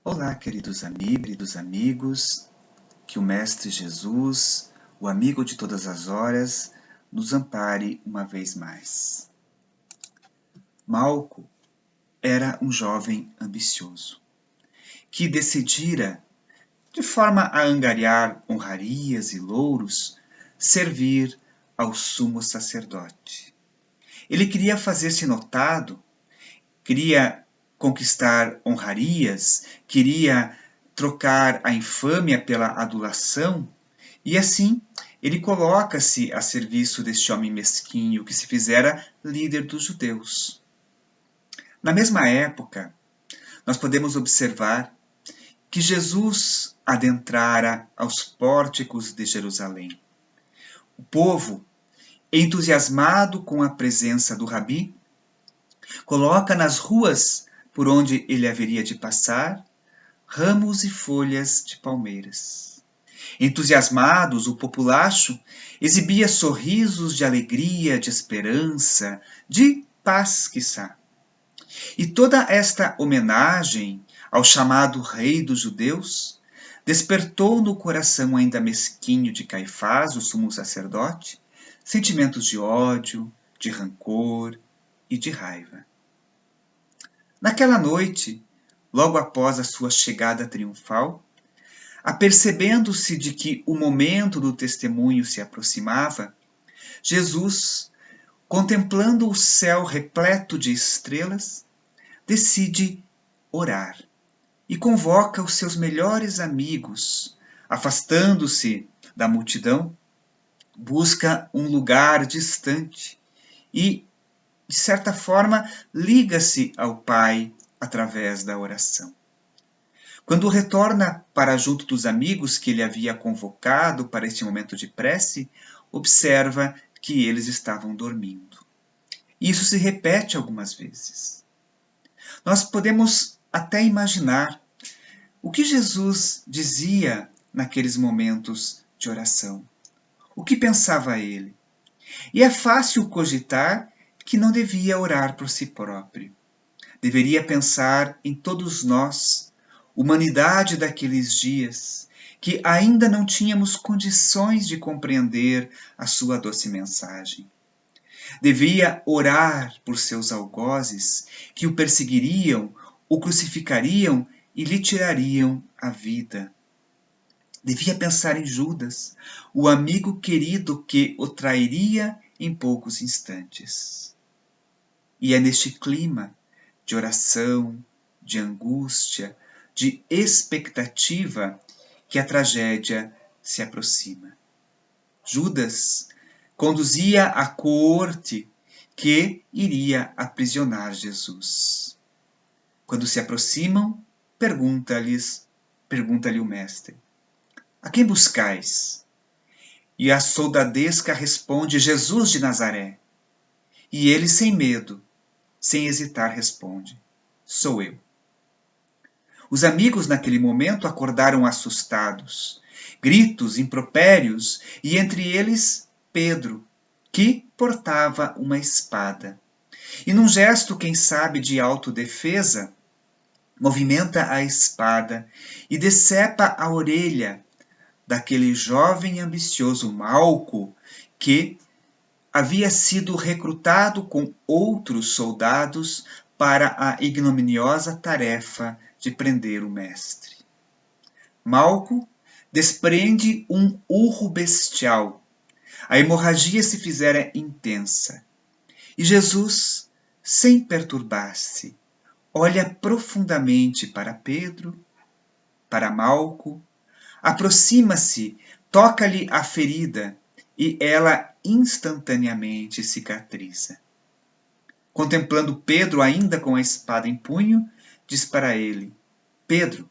Olá, queridos amigos, que o Mestre Jesus, o amigo de todas as horas, nos ampare uma vez mais. Malco era um jovem ambicioso, que decidira, de forma a angariar honrarias e louros, servir ao sumo sacerdote. Ele queria fazer-se notado, queria conquistar honrarias, queria trocar a infâmia pela adulação, e assim ele coloca-se a serviço deste homem mesquinho que se fizera líder dos judeus. Na mesma época, nós podemos observar que Jesus adentrara aos pórticos de Jerusalém. O povo, entusiasmado com a presença do Rabi, coloca nas ruas por onde ele haveria de passar ramos e folhas de palmeiras. Entusiasmados, o populacho exibia sorrisos de alegria, de esperança, de paz, quiçá. E toda esta homenagem ao chamado Rei dos Judeus despertou no coração ainda mesquinho de Caifás, o sumo sacerdote, sentimentos de ódio, de rancor e de raiva. Naquela noite, logo após a sua chegada triunfal, apercebendo-se de que o momento do testemunho se aproximava, Jesus, contemplando o céu repleto de estrelas, decide orar e convoca os seus melhores amigos, afastando-se da multidão, busca um lugar distante e, de certa forma, liga-se ao Pai através da oração. Quando retorna para junto dos amigos que ele havia convocado para este momento de prece, observa que eles estavam dormindo. Isso se repete algumas vezes. Nós podemos até imaginar o que Jesus dizia naqueles momentos de oração. O que pensava ele? E é fácil cogitar que não devia orar por si próprio. Deveria pensar em todos nós, humanidade daqueles dias, que ainda não tínhamos condições de compreender a sua doce mensagem. Devia orar por seus algozes, que o perseguiriam, o crucificariam e lhe tirariam a vida. Devia pensar em Judas, o amigo querido que o trairia em poucos instantes. E é neste clima de oração, de angústia, de expectativa que a tragédia se aproxima. Judas conduzia a coorte que iria aprisionar Jesus. Quando se aproximam, pergunta-lhe o mestre: a quem buscais? E a soldadesca responde: Jesus de Nazaré. E ele, sem medo, sem hesitar, responde: sou eu. Os amigos, naquele momento, acordaram assustados. Gritos, impropérios, e entre eles Pedro, que portava uma espada. E num gesto, quem sabe, de autodefesa, movimenta a espada e decepa a orelha daquele jovem ambicioso Malco que havia sido recrutado com outros soldados para a ignominiosa tarefa de prender o mestre. Malco desprende um urro bestial. A hemorragia se fizera intensa. E Jesus, sem perturbar-se, olha profundamente para Pedro, para Malco, aproxima-se, toca-lhe a ferida e ela instantaneamente cicatriza. Contemplando Pedro ainda com a espada em punho, diz para ele: Pedro,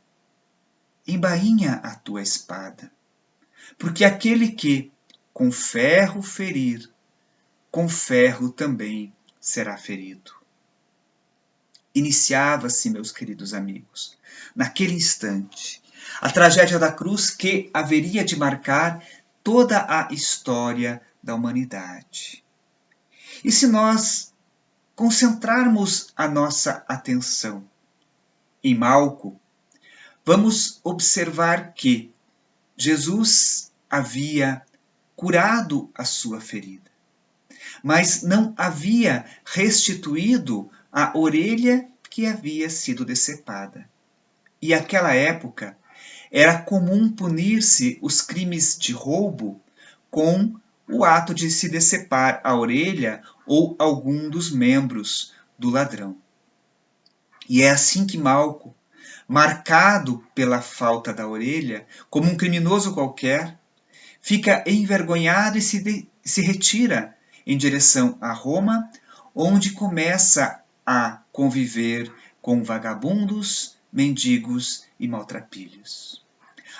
embainha a tua espada, porque aquele que com ferro ferir, com ferro também será ferido. Iniciava-se, meus queridos amigos, naquele instante, a tragédia da cruz que haveria de marcar toda a história da humanidade. E se nós concentrarmos a nossa atenção em Malco, vamos observar que Jesus havia curado a sua ferida, mas não havia restituído a orelha que havia sido decepada. E naquela época era comum punir-se os crimes de roubo com o ato de se decepar a orelha ou algum dos membros do ladrão. E é assim que Malco, marcado pela falta da orelha, como um criminoso qualquer, fica envergonhado e se retira em direção a Roma, onde começa a conviver com vagabundos, mendigos e maltrapilhos.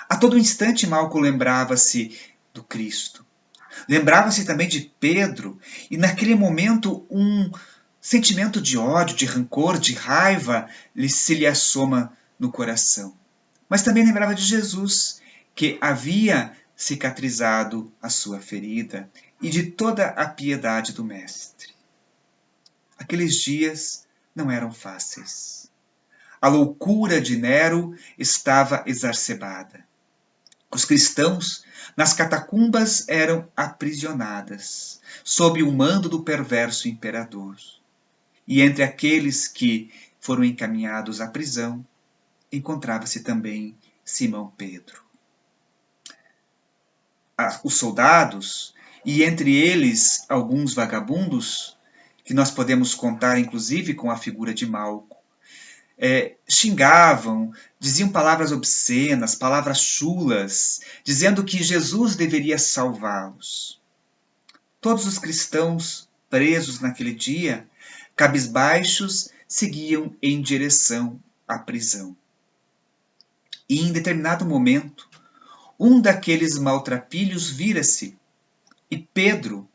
A todo instante Malco lembrava-se do Cristo. Lembrava-se também de Pedro, e naquele momento um sentimento de ódio, de rancor, de raiva se lhe assoma no coração. Mas também lembrava de Jesus, que havia cicatrizado a sua ferida, e de toda a piedade do Mestre. Aqueles dias não eram fáceis. A loucura de Nero estava exacerbada. Os cristãos nas catacumbas eram aprisionadas, sob o mando do perverso imperador. E entre aqueles que foram encaminhados à prisão, encontrava-se também Simão Pedro. Os soldados, e entre eles alguns vagabundos, que nós podemos contar inclusive com a figura de Malco, xingavam, diziam palavras obscenas, palavras chulas, dizendo que Jesus deveria salvá-los. Todos os cristãos presos naquele dia, cabisbaixos, seguiam em direção à prisão. E em determinado momento, um daqueles maltrapilhos vira-se e Pedro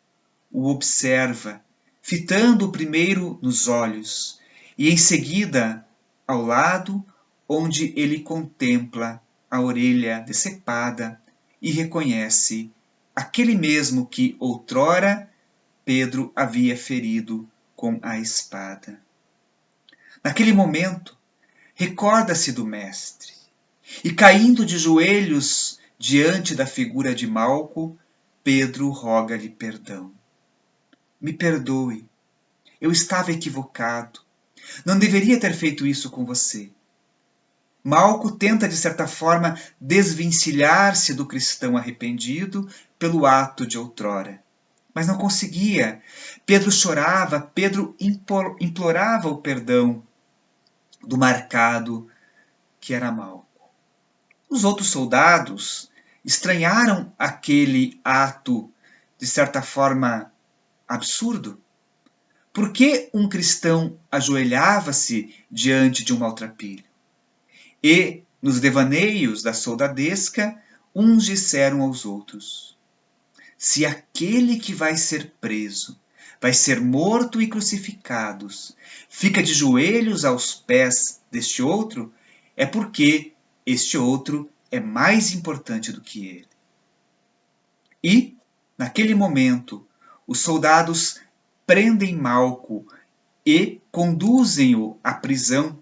o observa, fitando-o primeiro nos olhos e em seguida ao lado, onde ele contempla a orelha decepada e reconhece aquele mesmo que outrora Pedro havia ferido com a espada. Naquele momento, recorda-se do Mestre e, caindo de joelhos diante da figura de Malco, Pedro roga-lhe perdão. Me perdoe, eu estava equivocado. Não deveria ter feito isso com você. Malco tenta, de certa forma, desvencilhar-se do cristão arrependido pelo ato de outrora. Mas não conseguia. Pedro chorava, Pedro implorava o perdão do marcado que era Malco. Os outros soldados estranharam aquele ato, de certa forma, absurdo. Por que um cristão ajoelhava-se diante de um maltrapilho? E, nos devaneios da soldadesca, uns disseram aos outros: se aquele que vai ser preso, vai ser morto e crucificado, fica de joelhos aos pés deste outro, é porque este outro é mais importante do que ele. E, naquele momento, os soldados prendem Malco e conduzem-o à prisão,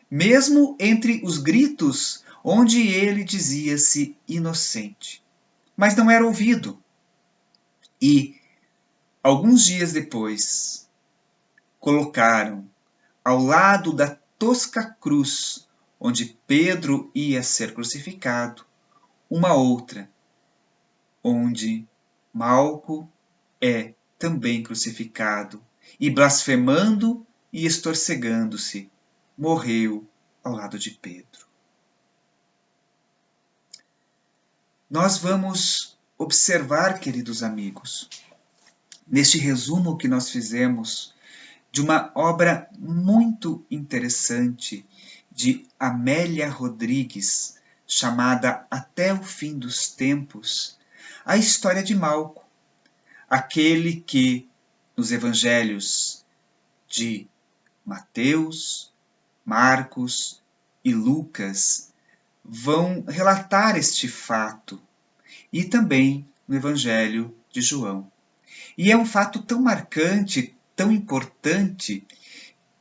mesmo entre os gritos onde ele dizia-se inocente. Mas não era ouvido. E, alguns dias depois, colocaram ao lado da tosca cruz onde Pedro ia ser crucificado, uma outra, onde Malco é também crucificado, e blasfemando e estorcegando-se, morreu ao lado de Pedro. Nós vamos observar, queridos amigos, neste resumo que nós fizemos de uma obra muito interessante de Amélia Rodrigues, chamada Até o Fim dos Tempos, a história de Malco, aquele que nos evangelhos de Mateus, Marcos e Lucas vão relatar este fato, e também no evangelho de João. E é um fato tão marcante, tão importante,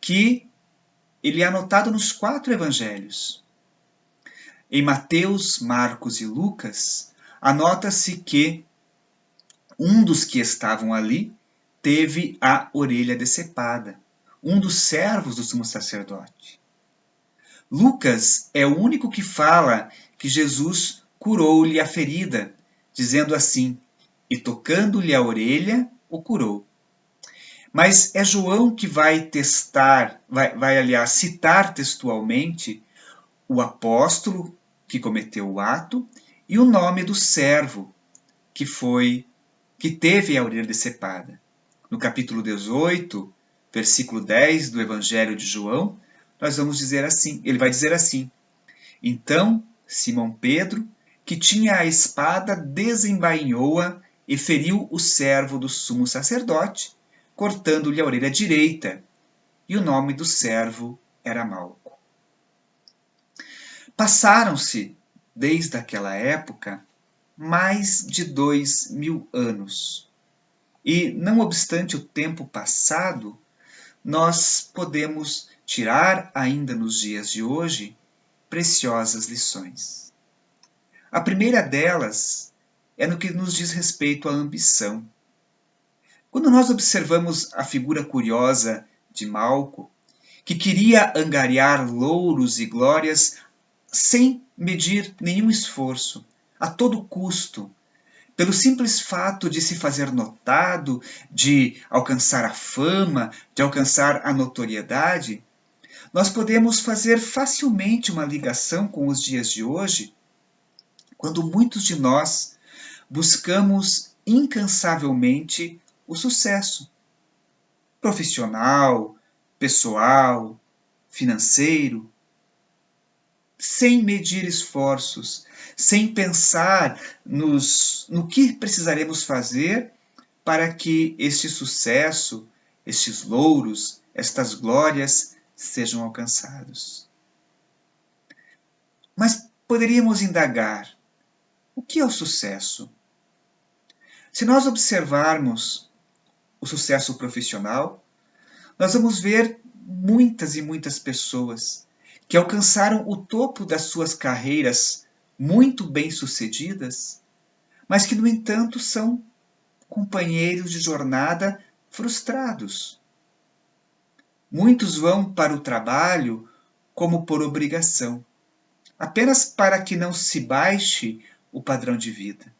que ele é anotado nos 4 evangelhos. Em Mateus, Marcos e Lucas, anota-se que um dos que estavam ali teve a orelha decepada, um dos servos do sumo sacerdote. Lucas é o único que fala que Jesus curou-lhe a ferida, dizendo assim: e tocando-lhe a orelha, o curou. Mas é João que vai aliás, citar textualmente o apóstolo que cometeu o ato e o nome do servo que teve a orelha decepada. No capítulo 18, versículo 10 do Evangelho de João, nós vamos dizer assim, ele vai dizer assim: então Simão Pedro, que tinha a espada, desembainhou-a e feriu o servo do sumo sacerdote, cortando-lhe a orelha direita, e o nome do servo era Malco. Passaram-se, desde aquela época, mais de 2000 anos. E, não obstante o tempo passado, nós podemos tirar, ainda nos dias de hoje, preciosas lições. A primeira delas é no que nos diz respeito à ambição. Quando nós observamos a figura curiosa de Malco, que queria angariar louros e glórias sem medir nenhum esforço, a todo custo, pelo simples fato de se fazer notado, de alcançar a fama, de alcançar a notoriedade, nós podemos fazer facilmente uma ligação com os dias de hoje, quando muitos de nós buscamos incansavelmente o sucesso profissional, pessoal, financeiro, sem medir esforços, sem pensar no que precisaremos fazer para que este sucesso, estes louros, estas glórias sejam alcançados. Mas poderíamos indagar: o que é o sucesso? Se nós observarmos o sucesso profissional, nós vamos ver muitas e muitas pessoas que alcançaram o topo das suas carreiras muito bem-sucedidas, mas que, no entanto, são companheiros de jornada frustrados. Muitos vão para o trabalho como por obrigação, apenas para que não se baixe o padrão de vida.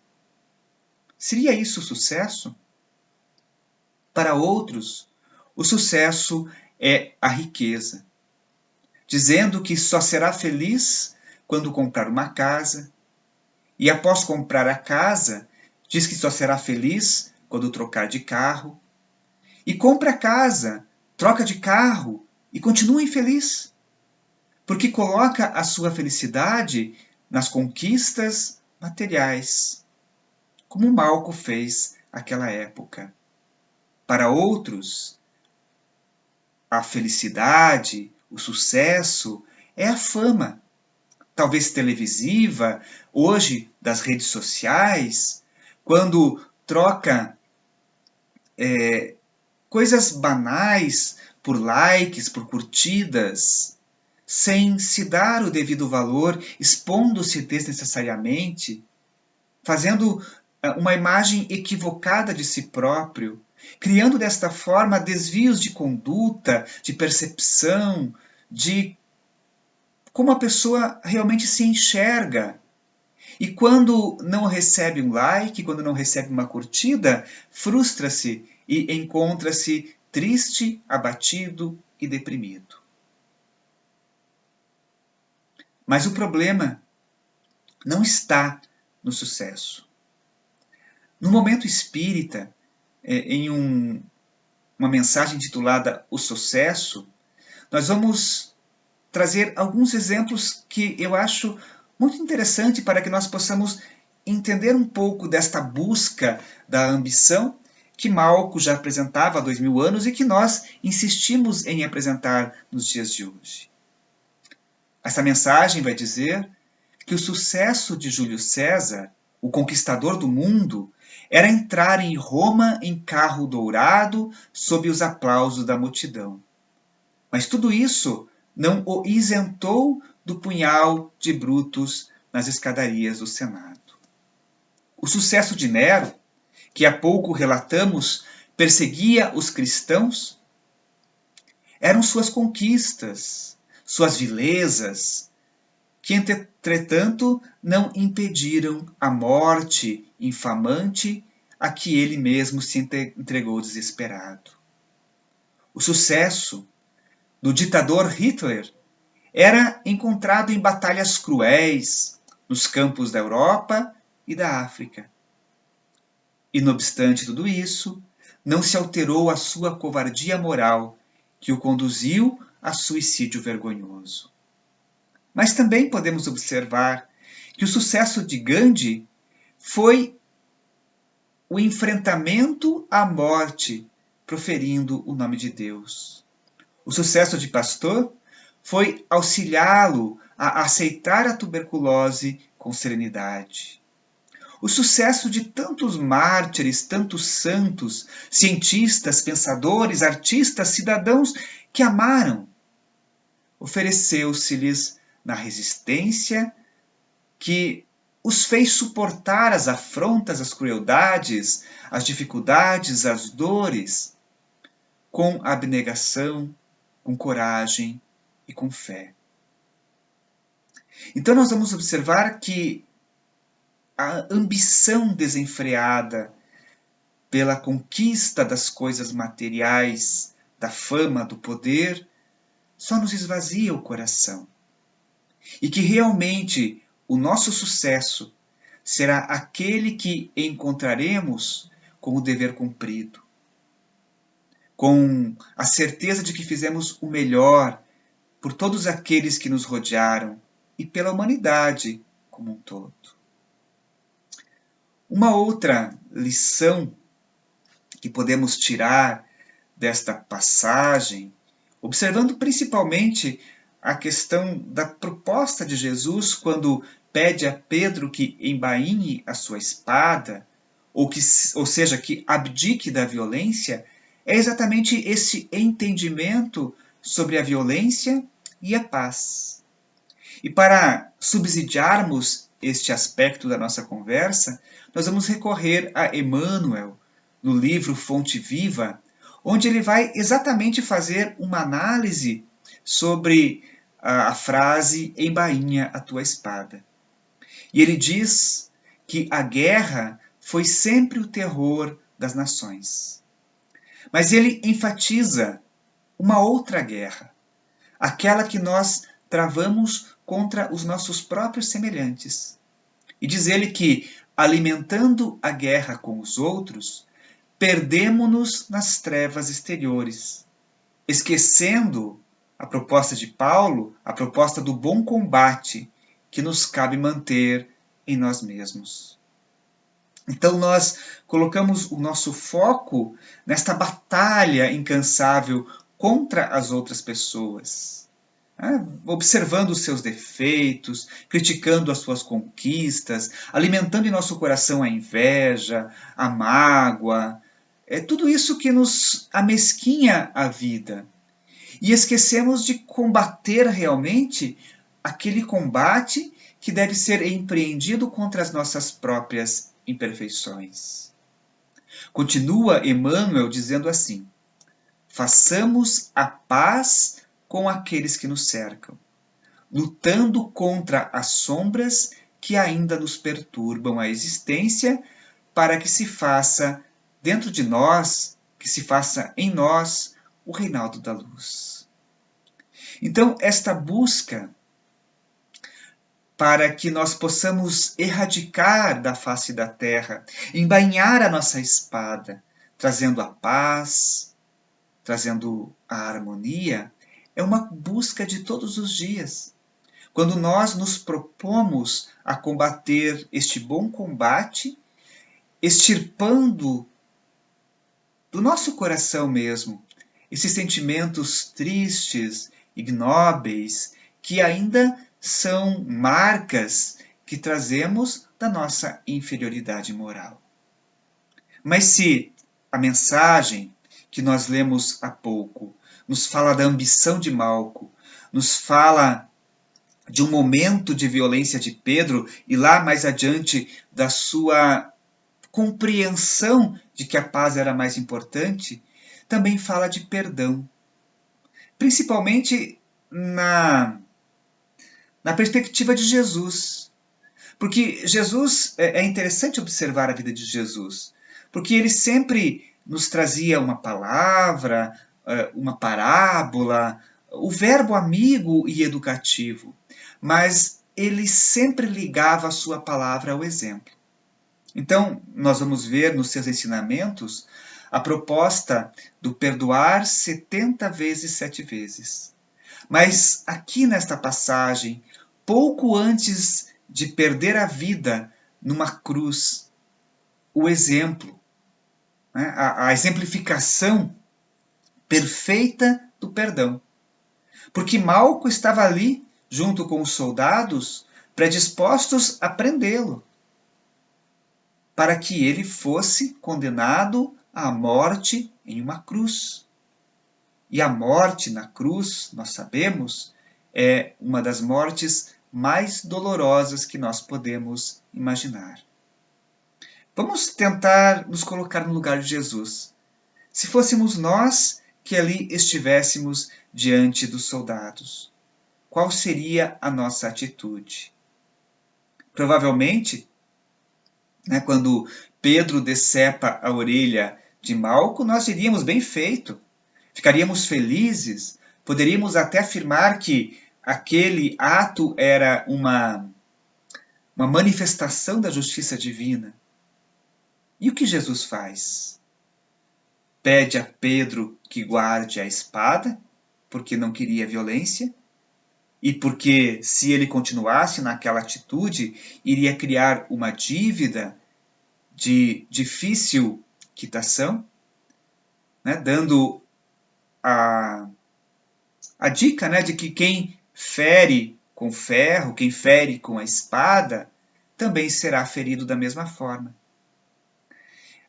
Seria isso o sucesso? Para outros, o sucesso é a riqueza, dizendo que só será feliz quando comprar uma casa, e após comprar a casa, diz que só será feliz quando trocar de carro, e compra a casa, troca de carro e continua infeliz, porque coloca a sua felicidade nas conquistas materiais, como Malco fez naquela época. Para outros, a felicidade, o sucesso é a fama, talvez televisiva, hoje das redes sociais, quando troca coisas banais por likes, por curtidas, sem se dar o devido valor, expondo-se desnecessariamente, fazendo uma imagem equivocada de si próprio, criando desta forma desvios de conduta, de percepção, de como a pessoa realmente se enxerga. E quando não recebe um like, quando não recebe uma curtida, frustra-se e encontra-se triste, abatido e deprimido. Mas o problema não está no sucesso. No Momento Espírita, em uma mensagem intitulada O Sucesso, nós vamos trazer alguns exemplos que eu acho muito interessante para que nós possamos entender um pouco desta busca da ambição que Malco já apresentava há 2000 anos e que nós insistimos em apresentar nos dias de hoje. Essa mensagem vai dizer que o sucesso de Júlio César, o conquistador do mundo, era entrar em Roma em carro dourado sob os aplausos da multidão. Mas tudo isso não o isentou do punhal de Brutus nas escadarias do Senado. O sucesso de Nero, que há pouco relatamos, perseguia os cristãos, eram suas conquistas, suas vilezas, que, entretanto, não impediram a morte infamante a que ele mesmo se entregou desesperado. O sucesso do ditador Hitler era encontrado em batalhas cruéis nos campos da Europa e da África. E, não obstante tudo isso, não se alterou a sua covardia moral, que o conduziu a suicídio vergonhoso. Mas também podemos observar que o sucesso de Gandhi foi o enfrentamento à morte, proferindo o nome de Deus. O sucesso de Pasteur foi auxiliá-lo a aceitar a tuberculose com serenidade. O sucesso de tantos mártires, tantos santos, cientistas, pensadores, artistas, cidadãos que amaram, ofereceu-se-lhes na resistência que os fez suportar as afrontas, as crueldades, as dificuldades, as dores, com abnegação, com coragem e com fé. Então nós vamos observar que a ambição desenfreada pela conquista das coisas materiais, da fama, do poder, só nos esvazia o coração. E que realmente o nosso sucesso será aquele que encontraremos com o dever cumprido, com a certeza de que fizemos o melhor por todos aqueles que nos rodearam e pela humanidade como um todo. Uma outra lição que podemos tirar desta passagem, observando principalmente a questão da proposta de Jesus quando pede a Pedro que embainhe a sua espada, ou seja, que abdique da violência, é exatamente esse entendimento sobre a violência e a paz. E para subsidiarmos este aspecto da nossa conversa, nós vamos recorrer a Emmanuel, no livro Fonte Viva, onde ele vai exatamente fazer uma análise sobre a frase embainha a tua espada. E ele diz que a guerra foi sempre o terror das nações. Mas ele enfatiza uma outra guerra, aquela que nós travamos contra os nossos próprios semelhantes. E diz ele que, alimentando a guerra com os outros, perdemo-nos nas trevas exteriores, esquecendo a proposta de Paulo, a proposta do bom combate que nos cabe manter em nós mesmos. Então nós colocamos o nosso foco nesta batalha incansável contra as outras pessoas, observando os seus defeitos, criticando as suas conquistas, alimentando em nosso coração a inveja, a mágoa, tudo isso que nos amesquinha a vida. E esquecemos de combater realmente aquele combate que deve ser empreendido contra as nossas próprias imperfeições. Continua Emmanuel dizendo assim: façamos a paz com aqueles que nos cercam, lutando contra as sombras que ainda nos perturbam a existência, para que se faça dentro de nós, que se faça em nós o reinado da luz. Então, esta busca para que nós possamos erradicar da face da terra, embainhar a nossa espada, trazendo a paz, trazendo a harmonia, é uma busca de todos os dias. Quando nós nos propomos a combater este bom combate, extirpando do nosso coração mesmo esses sentimentos tristes, ignóbeis, que ainda são marcas que trazemos da nossa inferioridade moral. Mas se a mensagem que nós lemos há pouco nos fala da ambição de Malco, nos fala de um momento de violência de Pedro e lá mais adiante da sua compreensão de que a paz era mais importante, também fala de perdão, principalmente na perspectiva de Jesus. Porque Jesus, é interessante observar a vida de Jesus, porque ele sempre nos trazia uma palavra, uma parábola, o verbo amigo e educativo, mas ele sempre ligava a sua palavra ao exemplo. Então, nós vamos ver nos seus ensinamentos a proposta do perdoar 70 vezes 7 vezes. Mas aqui nesta passagem, pouco antes de perder a vida numa cruz, o exemplo, né, a exemplificação perfeita do perdão. Porque Malco estava ali, junto com os soldados, predispostos a prendê-lo, para que ele fosse condenado à morte em uma cruz. E a morte na cruz, nós sabemos, é uma das mortes mais dolorosas que nós podemos imaginar. Vamos tentar nos colocar no lugar de Jesus. Se fôssemos nós que ali estivéssemos diante dos soldados, qual seria a nossa atitude? Provavelmente, né, quando Pedro decepa a orelha de Malco, nós diríamos bem feito. Ficaríamos felizes, poderíamos até afirmar que aquele ato era uma manifestação da justiça divina. E o que Jesus faz? Pede a Pedro que guarde a espada, porque não queria violência, e porque se ele continuasse naquela atitude, iria criar uma dívida de difícil quitação, né, dando a dica, né, de que quem fere com ferro, quem fere com a espada, também será ferido da mesma forma.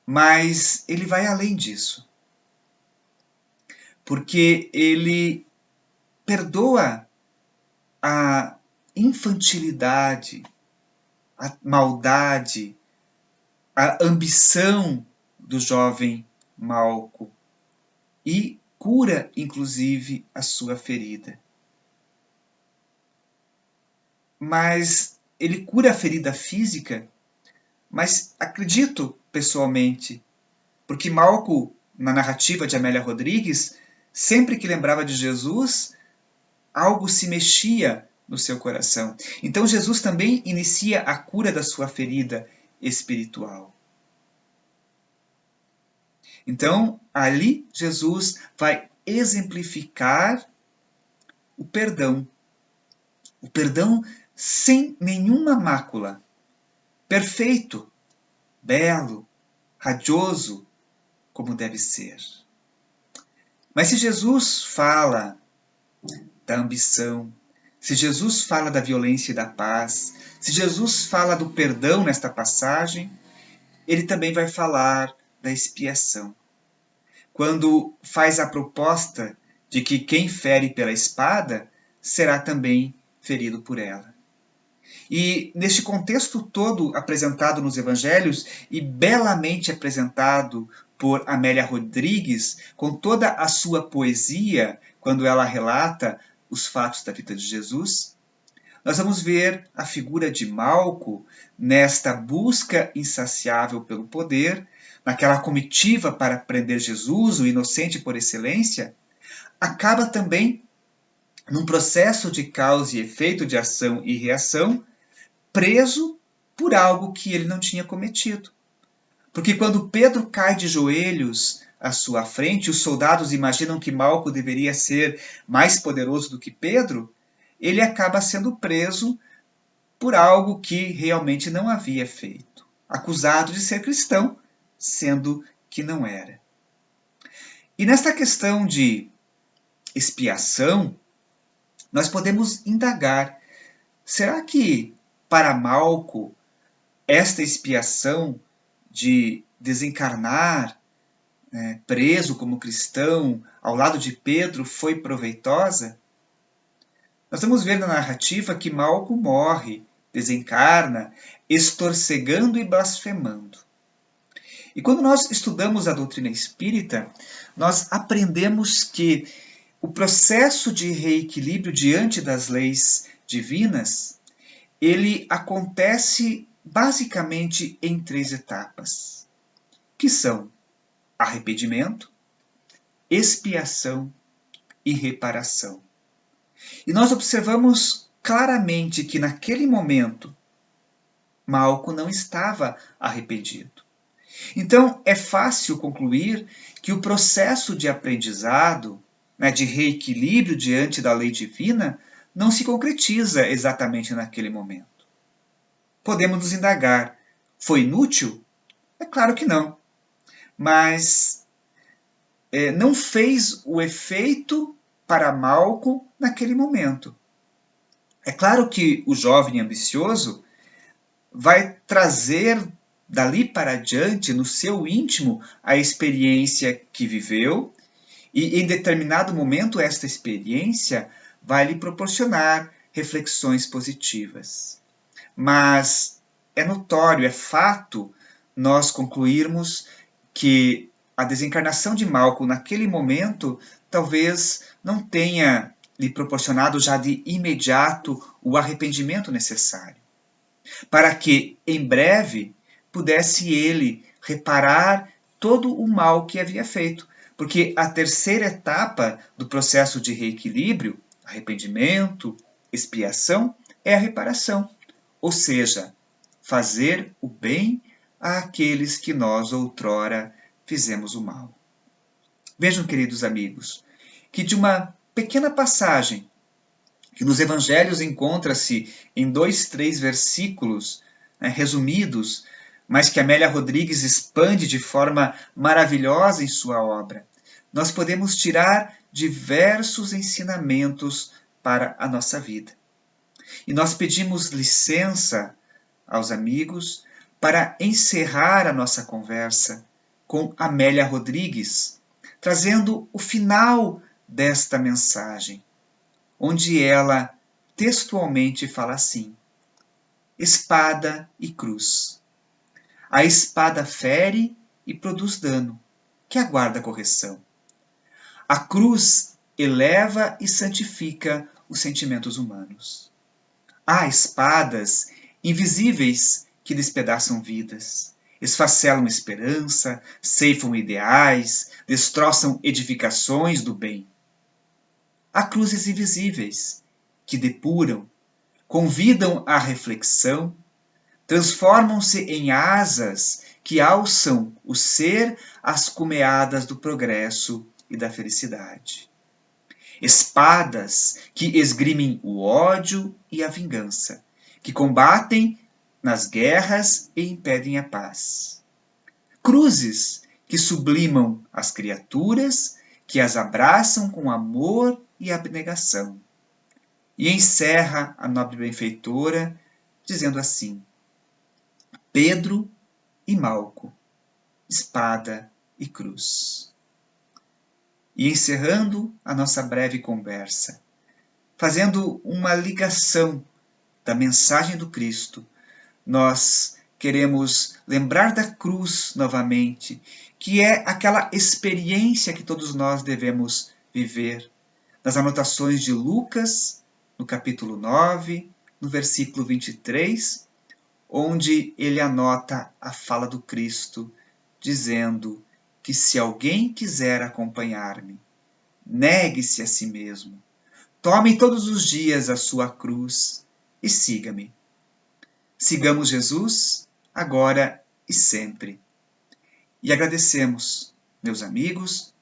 Mas ele vai além disso, porque ele perdoa a infantilidade, a maldade, a ambição do jovem Malco e cura, inclusive, a sua ferida. Mas ele cura a ferida física, mas acredito pessoalmente, porque Malco, na narrativa de Amélia Rodrigues, sempre que lembrava de Jesus, algo se mexia no seu coração. Então Jesus também inicia a cura da sua ferida espiritual. Então, ali Jesus vai exemplificar o perdão. O perdão sem nenhuma mácula. Perfeito, belo, radioso, como deve ser. Mas se Jesus fala da ambição, se Jesus fala da violência e da paz, se Jesus fala do perdão nesta passagem, ele também vai falar da expiação. Quando faz a proposta de que quem fere pela espada será também ferido por ela. E neste contexto todo apresentado nos evangelhos e belamente apresentado por Amélia Rodrigues, com toda a sua poesia, quando ela relata os fatos da vida de Jesus, nós vamos ver a figura de Malco nesta busca insaciável pelo poder, naquela comitiva para prender Jesus, o inocente por excelência, acaba também num processo de causa e efeito, de ação e reação, preso por algo que ele não tinha cometido. Porque quando Pedro cai de joelhos à sua frente, os soldados imaginam que Malco deveria ser mais poderoso do que Pedro, ele acaba sendo preso por algo que realmente não havia feito, acusado de ser cristão, sendo que não era. E nesta questão de expiação, nós podemos indagar, será que para Malco esta expiação de desencarnar preso como cristão ao lado de Pedro foi proveitosa? Nós vamos ver na narrativa que Malco morre, desencarna, estorcegando e blasfemando. E quando nós estudamos a doutrina espírita, nós aprendemos que o processo de reequilíbrio diante das leis divinas, ele acontece basicamente em 3 etapas, que são arrependimento, expiação e reparação. E nós observamos claramente que naquele momento Malco não estava arrependido. Então é fácil concluir que o processo de aprendizado, de reequilíbrio diante da lei divina, não se concretiza exatamente naquele momento. Podemos nos indagar, foi inútil? É claro que não. Mas não fez o efeito para Malco naquele momento. É claro que o jovem ambicioso vai trazer dali para diante, no seu íntimo, a experiência que viveu, e em determinado momento esta experiência vai lhe proporcionar reflexões positivas. Mas é notório, é fato, nós concluirmos que a desencarnação de Malco naquele momento talvez não tenha lhe proporcionado já de imediato o arrependimento necessário, para que em breve pudesse ele reparar todo o mal que havia feito. Porque a terceira etapa do processo de reequilíbrio, arrependimento, expiação, é a reparação. Ou seja, fazer o bem àqueles que nós outrora fizemos o mal. Vejam, queridos amigos, que de uma pequena passagem, que nos evangelhos encontra-se em 2, 3 versículos, resumidos, mas que Amélia Rodrigues expande de forma maravilhosa em sua obra, nós podemos tirar diversos ensinamentos para a nossa vida. E nós pedimos licença aos amigos para encerrar a nossa conversa com Amélia Rodrigues, trazendo o final desta mensagem, onde ela textualmente fala assim: espada e cruz. A espada fere e produz dano, que aguarda correção. A cruz eleva e santifica os sentimentos humanos. Há espadas invisíveis que despedaçam vidas, esfacelam esperança, ceifam ideais, destroçam edificações do bem. Há cruzes invisíveis que depuram, convidam à reflexão, transformam-se em asas que alçam o ser às cumeadas do progresso e da felicidade. Espadas que esgrimem o ódio e a vingança, que combatem nas guerras e impedem a paz. Cruzes que sublimam as criaturas, que as abraçam com amor e abnegação. E encerra a nobre benfeitora dizendo assim: Pedro e Malco, espada e cruz. E encerrando a nossa breve conversa, fazendo uma ligação da mensagem do Cristo, nós queremos lembrar da cruz novamente, que é aquela experiência que todos nós devemos viver. Nas anotações de Lucas, no capítulo 9, no versículo 23, onde ele anota a fala do Cristo, dizendo que se alguém quiser acompanhar-me, negue-se a si mesmo, tome todos os dias a sua cruz e siga-me. Sigamos Jesus, agora e sempre. E agradecemos, meus amigos,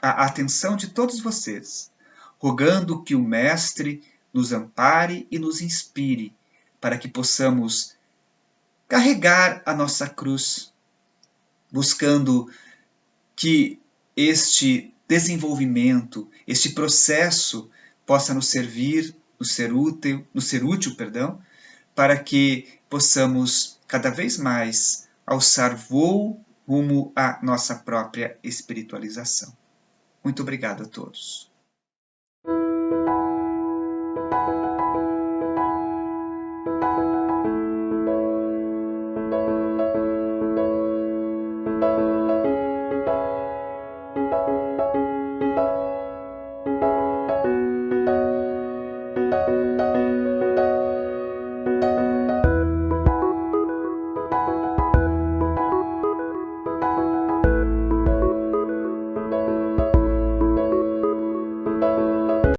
a atenção de todos vocês, rogando que o Mestre nos ampare e nos inspire, para que possamos carregar a nossa cruz, buscando que este desenvolvimento, este processo possa nos servir, nos ser útil, para que possamos cada vez mais alçar voo rumo à nossa própria espiritualização. Muito obrigado a todos.